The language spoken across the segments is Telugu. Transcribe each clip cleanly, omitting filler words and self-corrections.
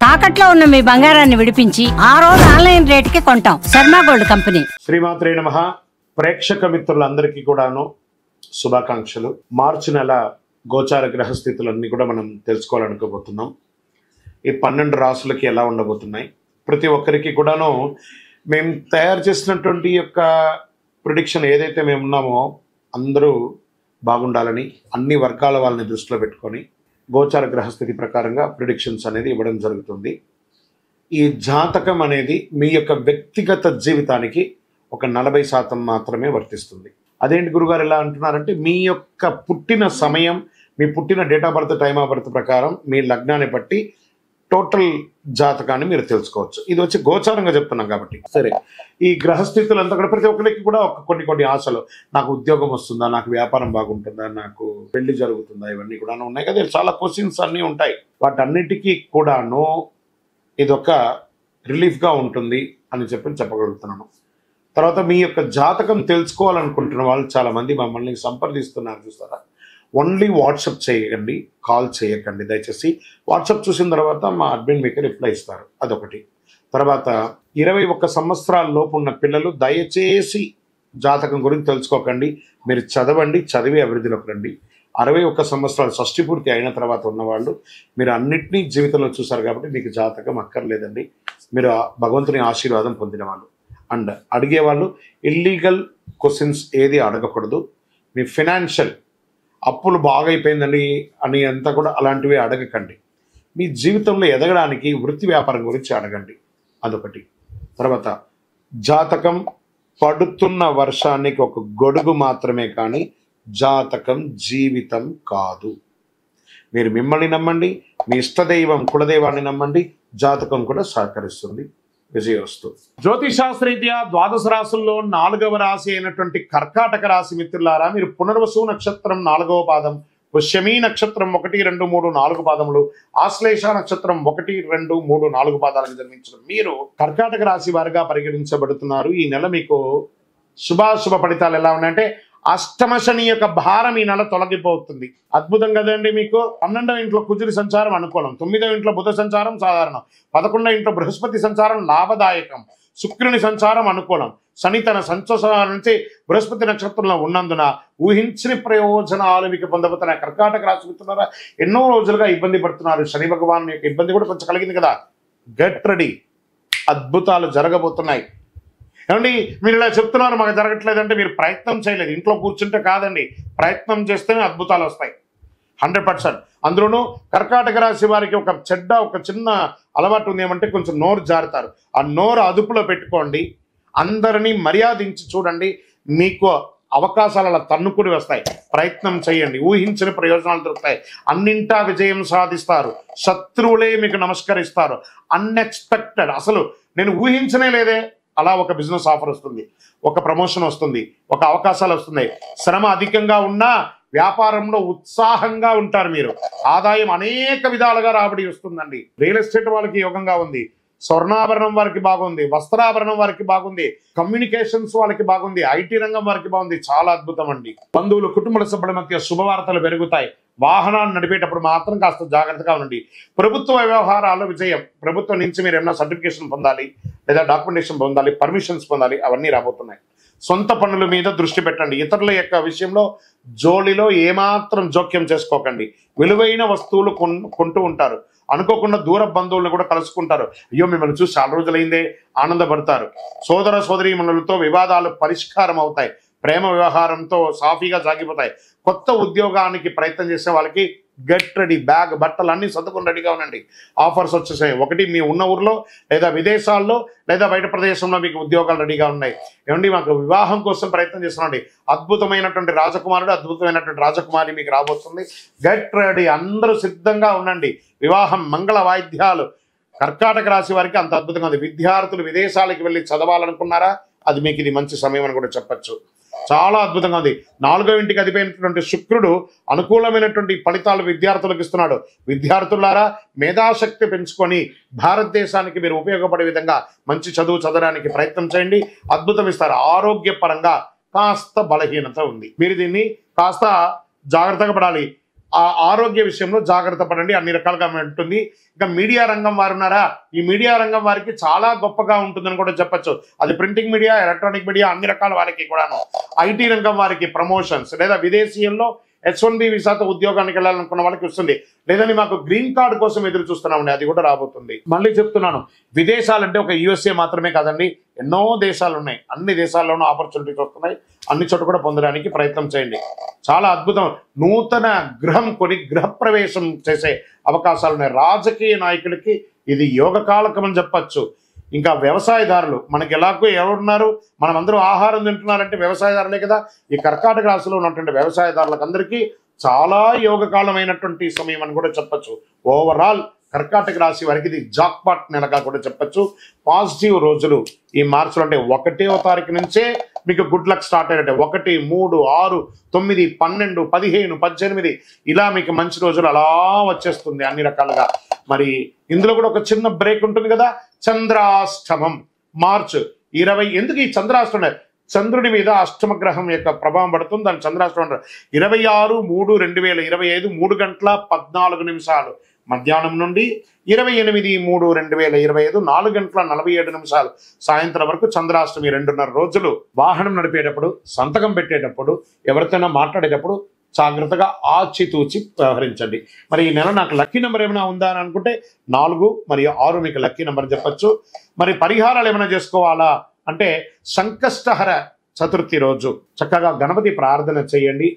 తాకట్లో ఉన్న మీ బంగారాన్ని విడిపించి ఆ రోజు ఆన్లైన్ రేటుకి కొంటాం. Sharma gold company. శ్రీమాత్రే నమః. ప్రేక్షక మిత్రులందరికీ కూడాను శుభాకాంక్షలు. మార్చి నెల గోచార గ్రహస్థితులన్నీ కూడా మనం తెలుసుకోవాలనుకోబోతున్నాం. ఈ 12 రాసులకి ఎలా ఉండబోతున్నాయి, ప్రతి ఒక్కరికి కూడాను మేము తయారు చేసినటువంటి యొక్క ప్రిడిక్షన్ ఏదైతే మేము ఉన్నామో అందరూ బాగుండాలని అన్ని వర్గాల వాళ్ళని దృష్టిలో పెట్టుకొని గోచార గ్రహస్థితి ప్రకారంగా ప్రిడిక్షన్స్ అనేది ఇవ్వడం జరుగుతుంది. ఈ జాతకం అనేది మీ యొక్క వ్యక్తిగత జీవితానికి ఒక 40% మాత్రమే వర్తిస్తుంది. అదేంటి గురుగారు ఎలా అంటున్నారంటే, మీ యొక్క పుట్టిన సమయం, మీ పుట్టిన date of birth, time of birth ప్రకారం మీ లగ్నాన్ని బట్టి టోటల్ జాతకాన్ని మీరు తెలుసుకోవచ్చు. ఇది వచ్చి గోచారంగా చెప్తున్నాం కాబట్టి. సరే, ఈ గ్రహస్థితులంతా కూడా ప్రతి ఒక్కరికి కూడా కొన్ని ఆశలు, నాకు ఉద్యోగం వస్తుందా, నాకు వ్యాపారం బాగుంటుందా, నాకు పెళ్లి జరుగుతుందా, ఇవన్నీ కూడా ఉన్నాయి కదా. చాలా క్వశ్చన్స్ అన్నీ ఉంటాయి. వాటన్నిటికీ కూడాను ఇదొక రిలీఫ్గా ఉంటుంది అని చెప్పగలుగుతున్నాను. తర్వాత మీ యొక్క జాతకం తెలుసుకోవాలనుకుంటున్న వాళ్ళు చాలామంది మమ్మల్ని సంప్రదిస్తున్నారు, చూస్తారా. ఓన్లీ వాట్సాప్ చేయకండి, కాల్ చేయకండి దయచేసి. వాట్సాప్ చూసిన తర్వాత మా అడ్మిన్ మీకు రిప్లై ఇస్తారు, అదొకటి. తర్వాత 21 సంవత్సరాల లోపు ఉన్న పిల్లలు దయచేసి జాతకం గురించి తెలుసుకోకండి. మీరు చదవండి, చదివి అభివృద్ధిలోకి రండి. 61 సంవత్సరాలు షష్టి పూర్తి అయిన తర్వాత ఉన్నవాళ్ళు మీరు అన్నిటినీ జీవితంలో చూసారు కాబట్టి మీకు జాతకం అక్కర్లేదండి. మీరు భగవంతుని ఆశీర్వాదం పొందిన వాళ్ళు. అండ్ అడిగేవాళ్ళు ఇల్లీగల్ క్వశ్చన్స్ ఏది అడగకూడదు. మీ ఫినాన్షియల్ అప్పులు బాగా అయిపోయిందండి అని అంతా కూడా అలాంటివి అడగకండి. మీ జీవితంలో ఎదగడానికి వృత్తి వ్యాపారం గురించి అడగండి, అదొకటి. తర్వాత జాతకం పడుతున్న వర్షానికి ఒక గొడుగు మాత్రమే, కానీ జాతకం జీవితం కాదు. మీరు మిమ్మల్ని నమ్మండి, మీ ఇష్టదైవం కులదైవాన్ని నమ్మండి, జాతకం కూడా సహకరిస్తుంది. విజయోస్తు. జ్యోతిషాస్త్రరీత్యా ద్వాదశ రాశుల్లో 4వ రాశి అయినటువంటి కర్కాటక రాశి మిత్రులారా, మీరు పునర్వసు నక్షత్రం 4వ పాదం, పుష్యమీ నక్షత్రం 1, 2, 3, 4 పాదములు, ఆశ్లేష నక్షత్రం 1, 2, 3, 4 పాదాలకు జన్మించిన మీరు కర్కాటక రాశి వారిగా పరిగణించబడుతున్నారు. ఈ నెల మీకు శుభాశుభ ఫలితాలు ఎలా ఉన్నాయంటే, అష్టమ శని యొక్క భారం ఈ నెల తొలగిపోతుంది. అద్భుతం కదండి. మీకు 12వ ఇంట్లో కుజుడి సంచారం అనుకూలం, 9వ ఇంట్లో బుధ సంచారం సాధారణం, 11వ ఇంట్లో బృహస్పతి సంచారం లాభదాయకం, శుక్రుని సంచారం అనుకూలం, శని తన సంచారం నుంచి బృహస్పతి నక్షత్రంలో ఉన్నందున ఊహించిన ప్రయోజనాలు మీకు పొందబోతున్న కర్కాటక రాశి మిత్రులారా, ఎన్నో రోజులుగా ఇబ్బంది పడుతున్నారు. శని భగవాన్ యొక్క ఇబ్బంది కూడా కొంచెం కలిగింది కదా. గెట్ రెడీ, అద్భుతాలు జరగబోతున్నాయి. ఏమండి, మీరు ఇలా చెప్తున్నారు మాకు జరగట్లేదంటే మీరు ప్రయత్నం చేయలేదు. ఇంట్లో కూర్చుంటే కాదండి, ప్రయత్నం చేస్తేనే అద్భుతాలు వస్తాయి 100%. అందులోనూ కర్కాటక రాశి వారికి ఒక చిన్న అలవాటు ఉంది, ఏమంటే కొంచెం నోరు జారుతారు. ఆ నోరు అదుపులో పెట్టుకోండి, అందరినీ మర్యాదించి చూడండి, మీకు అవకాశాలు అలా తన్నుకుని వస్తాయి. ప్రయత్నం చేయండి, ఊహించిన ప్రయోజనాలు దొరుకుతాయి, అన్నింటా విజయం సాధిస్తారు, శత్రువులే మీకు నమస్కరిస్తారు. అన్ఎక్స్పెక్టెడ్, అసలు నేను ఊహించనే లేదే, అలా ఒక బిజినెస్ ఆఫర్ వస్తుంది, ఒక ప్రమోషన్ వస్తుంది, ఒక అవకాశాలు వస్తున్నాయి. శ్రమ అధికంగా ఉన్నా వ్యాపారంలో ఉత్సాహంగా ఉంటారు మీరు. ఆదాయం అనేక విధాలుగా రాబడి వస్తుందండి. రియల్ ఎస్టేట్ వాళ్ళకి యోగంగా ఉంది, స్వర్ణాభరణం వారికి బాగుంది, వస్త్రాభరణం వారికి బాగుంది, కమ్యూనికేషన్స్ వాళ్ళకి బాగుంది, ఐటీ రంగం వారికి బాగుంది. చాలా అద్భుతం అండి. బంధువులు, కుటుంబ సభ్యుల మధ్య శుభవార్తలు పెరుగుతాయి. వాహనాన్ని నడిపేటప్పుడు మాత్రం కాస్త జాగ్రత్తగా ఉండండి. ప్రభుత్వ వ్యవహారాలు విజయం. ప్రభుత్వం నుంచి మీరు ఏమైనా సర్టిఫికేషన్ పొందాలి, లేదా డాక్యుమెంటేషన్ పొందాలి, పర్మిషన్స్ పొందాలి, అవన్నీ రాబోతున్నాయి. సొంత పనుల మీద దృష్టి పెట్టండి. ఇతరుల యొక్క విషయంలో జోలిలో ఏమాత్రం జోక్యం చేసుకోకండి. విలువైన వస్తువులు కొంటూ ఉంటారు, అనుకోకుండా దూర బంధువులను కూడా కలుసుకుంటారు. అయ్యో మిమ్మల్ని చూసి చాలా రోజులైందే, ఆనందపడతారు. సోదర సోదరీమణులతో వివాదాలు పరిష్కారం అవుతాయి. ప్రేమ వ్యవహారంతో సాఫీగా సాగిపోతాయి. కొత్త ఉద్యోగానికి ప్రయత్నం చేసే వాళ్ళకి గెట్ రెడీ, బ్యాగ్ బట్టలు అన్నీ సర్దుకొని రెడీగా ఉండండి. ఆఫర్స్ వచ్చేసాయి. ఒకటి మీ ఉన్న ఊర్లో లేదా విదేశాల్లో లేదా బయట ప్రదేశంలో మీకు ఉద్యోగాలు రెడీగా ఉన్నాయి. ఏమండి, మాకు వివాహం కోసం ప్రయత్నం చేస్తున్నాండి, అద్భుతమైనటువంటి రాజకుమారుడు, అద్భుతమైనటువంటి రాజకుమారి మీకు రాబోతుంది. గెట్ రెడీ, అందరూ సిద్ధంగా ఉండండి. వివాహం, మంగళ వాయిద్యాలు. కర్కాటక రాశి వారికి అంత అద్భుతంగా ఉంది. విద్యార్థులు విదేశాలకు వెళ్ళి చదవాలనుకున్నారా, అది మీకు ఇది మంచి సమయం అని కూడా చెప్పచ్చు. చాలా అద్భుతంగా ఉంది. 4వ ఇంటికి అధిపైనటువంటి శుక్రుడు అనుకూలమైనటువంటి ఫలితాలు విద్యార్థులకు ఇస్తున్నాడు. విద్యార్థులారా, మేధాశక్తి పెంచుకొని భారతదేశానికి మీరు ఉపయోగపడే విధంగా మంచి చదువు చదవడానికి ప్రయత్నం చేయండి, అద్భుతం ఇస్తారు. ఆరోగ్యపరంగా కాస్త బలహీనత ఉంది, మీరు దీన్ని కాస్త జాగ్రత్తగా పడాలి. ఆ ఆరోగ్య విషయంలో జాగ్రత్త పడండి, అన్ని రకాలుగా ఉంటుంది. ఇంకా మీడియా రంగం వారు ఉన్నారా, ఈ మీడియా రంగం వారికి చాలా గొప్పగా ఉంటుందని కూడా చెప్పచ్చు. అది ప్రింటింగ్ మీడియా, ఎలక్ట్రానిక్ మీడియా, అన్ని రకాల వారికి కూడాను. ఐటీ రంగం వారికి ప్రమోషన్స్, లేదా విదేశీయంలో H1B వీసాతో ఉద్యోగానికి వెళ్ళాలనుకున్న వాళ్ళకి వస్తుంది. లేదని మాకు గ్రీన్ కార్డు కోసం ఎదురు చూస్తున్నామండి, అది కూడా రాబోతుంది. మళ్ళీ చెప్తున్నాను, విదేశాలంటే ఒక USA మాత్రమే కాదండి, ఎన్నో దేశాలు ఉన్నాయి. అన్ని దేశాల్లోనూ ఆపర్చునిటీస్ వస్తున్నాయి. అన్ని చోట కూడా పొందడానికి ప్రయత్నం చేయండి. చాలా అద్భుతం. నూతన గృహం కొని గృహప్రవేశం చేసే అవకాశాలు ఉన్నాయి. రాజకీయ నాయకులకి ఇది యోగకాలకం అని చెప్పచ్చు. ఇంకా వ్యవసాయదారులు, మనకి ఎలాగో ఎవరున్నారు, మనం అందరూ ఆహారం తింటున్నారంటే వ్యవసాయదారులే కదా. ఈ కర్కాటక రాశిలో ఉన్నటువంటి వ్యవసాయదారులకు అందరికీ చాలా యోగకాలమైనటువంటి సమయం అని కూడా చెప్పచ్చు. ఓవరాల్ కర్కాటక రాశి వారికి ఇది జాక్పాట్ నెలగా కూడా చెప్పచ్చు. పాజిటివ్ రోజులు ఈ మార్చిలో అంటే 1వ తారీఖు నుంచే మీకు గుడ్ లక్ స్టార్ట్ అయ్యారంటే 1, 3, 6, 9, 12, 15, 18 ఇలా మీకు మంచి రోజులు అలా వచ్చేస్తుంది అన్ని రకాలుగా. మరి ఇందులో కూడా ఒక చిన్న బ్రేక్ ఉంటుంది కదా, చంద్రాష్టమం మార్చ్ 20. ఎందుకు ఈ చంద్రాష్టమం? చంద్రుడి మీద అష్టమ గ్రహం యొక్క ప్రభావం పడుతుంది, దాని చంద్రాష్టమం అంటారు. 26/3/2025 3:14 మధ్యాహ్నం నుండి 28/3/2025 4:47 సాయంత్రం వరకు చంద్రాష్టమి 2.5 రోజులు. వాహనం నడిపేటప్పుడు, సంతకం పెట్టేటప్పుడు, ఎవరితోనైనా మాట్లాడేటప్పుడు జాగ్రత్తగా ఆచితూచి వ్యవహరించండి. మరి ఈ నెల నాకు లక్కీ నెంబర్ ఏమైనా ఉందా అని అనుకుంటే 4 మరియు 6 మీకు లక్కీ నెంబర్ చెప్పచ్చు. మరి పరిహారాలు ఏమైనా చేసుకోవాలా అంటే సంకష్టహర చతుర్థి రోజు చక్కగా గణపతి ప్రార్థన చేయండి,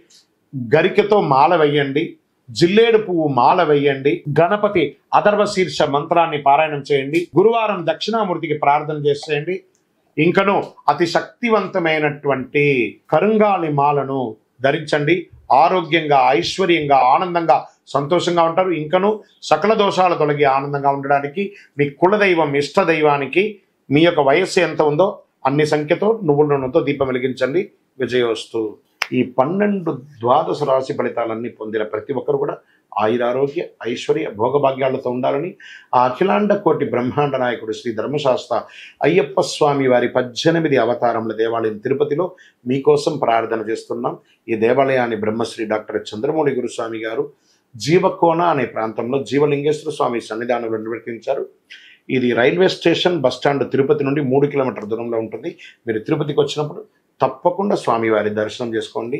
గరికతో మాల వేయండి, జిల్లేడు పువ్వు మాల వేయండి, గణపతి అథర్వ శీర్ష మంత్రాన్ని పారాయణం చేయండి, గురువారం దక్షిణామూర్తికి ప్రార్థన చేసేయండి. ఇంకను అతి శక్తివంతమైనటువంటి కరుంగాలి మాలను ధరించండి. ఆరోగ్యంగా, ఐశ్వర్యంగా, ఆనందంగా, సంతోషంగా ఉంటారు. ఇంకను సకల దోషాలు తొలగి ఆనందంగా ఉండడానికి మీ కులదైవం, ఇష్టదైవానికి మీ యొక్క వయస్సు ఎంత ఉందో అన్ని సంఖ్యతో నువ్వుల నూనెతో దీపం వెలిగించండి. విజయోస్తు. ఈ 12 ద్వాదశ రాశి ఫలితాలన్నీ పొందిన ప్రతి ఒక్కరు కూడా ఆయురారోగ్య, ఐశ్వర్య, భోగభాగ్యాలతో ఉండాలని ఆ అఖిలాండ కోటి బ్రహ్మాండ నాయకుడు శ్రీ ధర్మశాస్త్ర అయ్యప్ప స్వామి వారి 18 అవతారముల దేవాలయం తిరుపతిలో మీకోసం ప్రార్థన చేస్తున్నాం. ఈ దేవాలయాన్ని బ్రహ్మశ్రీ డాక్టర్ చంద్రమౌళి గురుస్వామి గారు జీవకోన అనే ప్రాంతంలో జీవలింగేశ్వర స్వామి సన్నిధానంలో నిర్వర్తించారు. ఇది రైల్వే స్టేషన్, బస్టాండ్ తిరుపతి నుండి 3 కిలోమీటర్ల దూరంలో ఉంటుంది. మీరు తిరుపతికి వచ్చినప్పుడు తప్పకుండా స్వామివారి దర్శనం చేసుకోండి.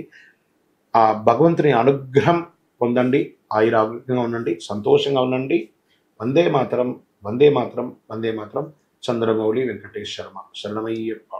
ఆ భగవంతుని అనుగ్రహం పొందండి. ఆయురారోగ్యంగా ఉండండి, సంతోషంగా ఉండండి. వందే మాతరం, వందే మాతరం, వందే మాతరం. చంద్రమౌళి వెంకటేష్ శర్మ. శరణమయ్యప్ప.